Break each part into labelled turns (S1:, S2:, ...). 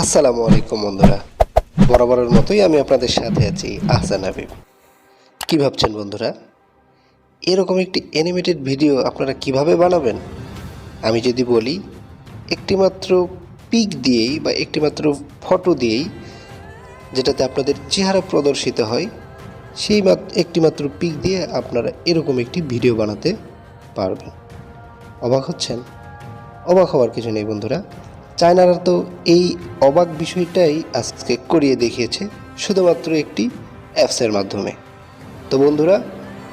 S1: আসসালামু আলাইকুম বন্ধুরা, বরাবরের মতোই আমি আপনাদের সাথে আছি আহসানহাবিব। কী ভাবছেন বন্ধুরা, এরকম একটি অ্যানিমেটেড ভিডিও আপনারা কিভাবে বানাবেন? আমি যদি বলি একটিমাত্র পিক দিয়েই বা একটিমাত্র ফটো দিয়েই, যেটাতে আপনাদের চেহারা প্রদর্শিত হয়, সেই একটিমাত্র পিক দিয়ে আপনারা এরকম একটি ভিডিও বানাতে পারবেন। অবাক হচ্ছেন? অবাক হওয়ার কিছু নেই বন্ধুরা, চায়নারা তো এই অবাক বিষয়টাই আজকে করিয়ে দেখিয়েছে শুধুমাত্র একটি অ্যাপসের মাধ্যমে। তো বন্ধুরা,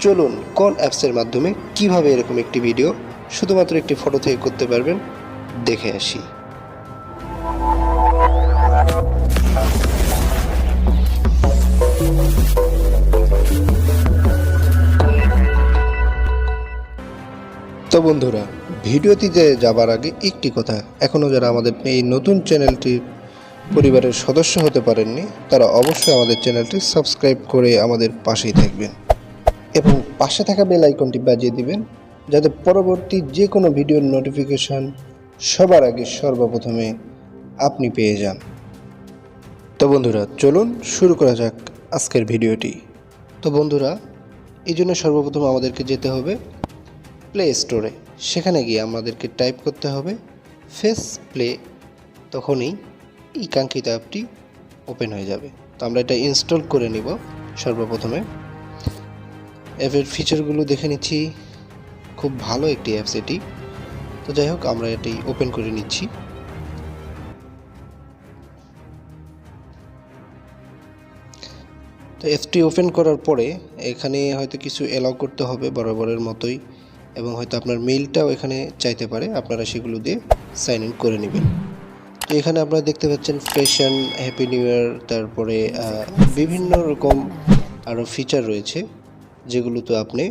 S1: চলুন কোন অ্যাপসের মাধ্যমে কিভাবে এরকম একটি ভিডিও শুধুমাত্র একটি ফটো থেকে করতে পারবেন দেখে আসি। তো বন্ধুরা, ভিডিওটিতে যাবার আগে একটি কথা, এখনও যারা আমাদের এই নতুন চ্যানেলটির পরিবারের সদস্য হতে পারেননি, তারা অবশ্যই আমাদের চ্যানেলটি সাবস্ক্রাইব করে আমাদের পাশেই থাকবেন এবং পাশে থাকা বেল আইকনটি বাজিয়ে দিবেন, যাতে পরবর্তী যে কোনো ভিডিওর নোটিফিকেশন সবার আগে সর্বপ্রথমে আপনি পেয়ে যান। তো বন্ধুরা, চলুন শুরু করা যাক আজকের ভিডিওটি। তো বন্ধুরা, এই জন্য সর্বপ্রথম আমাদেরকে যেতে হবে প্লে স্টোরে। সেখানে গিয়ে আমাদেরকে টাইপ করতে হবে ফেস প্লে, তখনই এই কাঙ্ক্ষিত অ্যাপটি ওপেন হয়ে যাবে। তো আমরা এটা ইনস্টল করে নিব। সর্বপ্রথমে অ্যাপের ফিচারগুলো দেখে নিচ্ছি, খুব ভালো একটি অ্যাপস এটি। তো যাই হোক, আমরা এটি ওপেন করে নিচ্ছি। তো অ্যাপটি ওপেন করার পরে এখানে হয়তো কিছু অ্যালাউ করতে হবে বরাবরের মতোই, এবং হয়তো আপনার মেইলটাও এখানে চাইতে পারে, আপনারা সেগুলো দিয়ে সাইন ইন করে নেবেন। তো এখানে আপনারা দেখতে পাচ্ছেন ফ্যাশন, হ্যাপি নিউ ইয়ার, তারপরে বিভিন্ন রকম আরও ফিচার রয়েছে, যেগুলো তো আপনি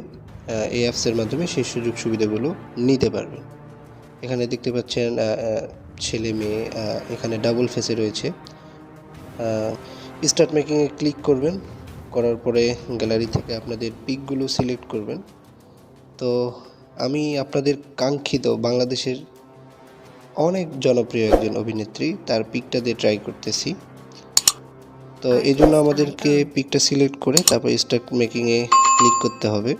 S1: এই অ্যাপসের মাধ্যমে সেই সুযোগ সুবিধাগুলো নিতে পারবেন। এখানে দেখতে পাচ্ছেন ছেলে মেয়ে, এখানে ডাবল ফেসে রয়েছে। স্টার্ট মেকিংয়ে ক্লিক করবেন, করার পরে গ্যালারি থেকে আপনাদের পিকগুলো সিলেক্ট করবেন। তো আমি আপনাদের কাঙ্ক্ষিত বাংলাদেশের অনেক জনপ্রিয় একজন অভিনেত্রী, তার পিকটা দিয়ে ট্রাই করতেছি। তো এই জন্য আমাদেরকে পিকটা সিলেক্ট করে তারপর স্টার্ট মেকিংয়ে ক্লিক করতে হবে।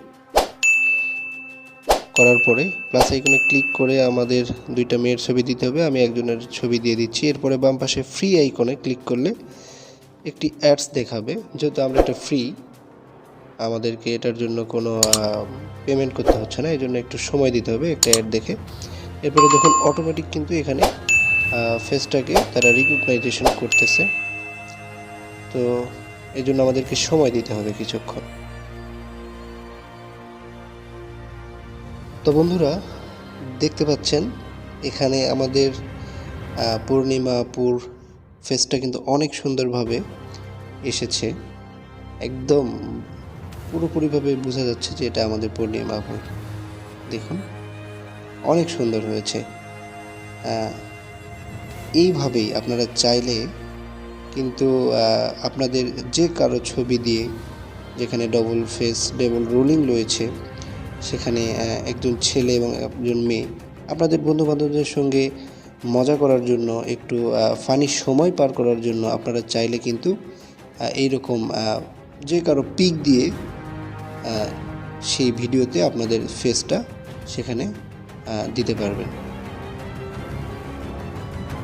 S1: করার পরে প্লাস আইকনে ক্লিক করে আমাদের দুইটা মেয়ের ছবি দিতে হবে। আমি একজনের ছবি দিয়ে দিচ্ছি। এরপরে বাম পাশে ফ্রি আইকনে ক্লিক করলে একটি অ্যাডস দেখাবে। যেহেতু আমরা এটা ফ্রি, আমাদেরকে এটার জন্য কোনো পেমেন্ট করতে হচ্ছে না, এই জন্য একটু সময় দিতে হবে একটা অ্যাড দেখে। এরপরে দেখুন অটোমেটিক কিন্তু এখানে ফেসটাকে তারা রিকগনাইজেশন করতেছে। তো এই জন্য আমাদেরকে সময় দিতে হবে কিছুক্ষণ। তো বন্ধুরা, দেখতে পাচ্ছেন এখানে আমাদের পূর্ণিমা আপুর ফেসটা কিন্তু অনেক সুন্দরভাবে এসেছে, একদম পুরোপুরিভাবে বোঝা যাচ্ছে যে এটা আমাদের পূর্ণিমা আপু। দেখুন অনেক সুন্দর হয়েছে। এইভাবেই আপনারা চাইলে কিন্তু আপনাদের যে কারো ছবি দিয়ে, যেখানে ডবল ফেস ডবল রোলিং রয়েছে, সেখানে একজন ছেলে এবং একজন মেয়ে, আপনাদের বন্ধুবান্ধবদের সঙ্গে মজা করার জন্য, একটু ফানি সময় পার করার জন্য আপনারা চাইলে কিন্তু এইরকম যে কারো পিক দিয়ে সেই ভিডিওতে আপনাদের ফেসটা সেখানে দিতে পারবেন।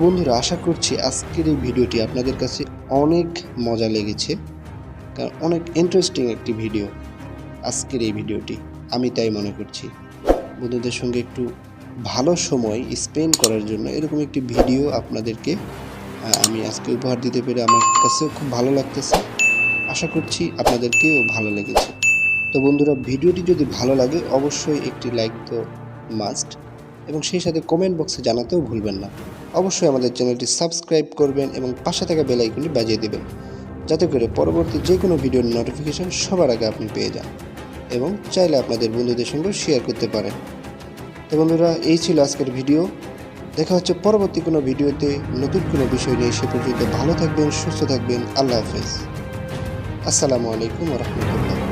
S1: বন্ধুরা, আশা করছি আজকের এই ভিডিওটি আপনাদের কাছে অনেক মজা লেগেছে, কারণ অনেক ইন্টারেস্টিং একটি ভিডিও আজকের এই ভিডিওটি, আমি তাই মনে করছি। বন্ধুদের সঙ্গে একটু ভালো সময় স্পেন্ড করার জন্য এরকম একটি ভিডিও আপনাদেরকে আমি আজকে উপহার দিতে পেরে আমার কাছেও খুব ভালো লাগতেছে। আশা করছি আপনাদেরকেও ভালো লেগেছে। তো বন্ধুরা, ভিডিওটি যদি ভালো লাগে অবশ্যই একটি লাইক তো মাস্ট, এবং সেই সাথে কমেন্ট বক্সে জানাতেও ভুলবেন না। অবশ্যই আমাদের চ্যানেলটি সাবস্ক্রাইব করবেন এবং পাশে থাকা বেল আইকনটি বাজিয়ে দেবেন, যাতে করে পরবর্তী যে কোনো ভিডিওর নোটিফিকেশন সবার আগে আপনি পেয়ে যান এবং চাইলে আপনাদের বন্ধুদের সঙ্গে শেয়ার করতে পারেন। তো বন্ধুরা, এই ছিল আজকের ভিডিও। দেখা হচ্ছে পরবর্তী কোনো ভিডিওতে নতুন কোনো বিষয় নিয়ে। সে পর্যন্ত ভালো থাকবেন, সুস্থ থাকবেন। আল্লাহ হাফেজ। আসসালামু আলাইকুম ওয়া রাহমাতুল্লাহ।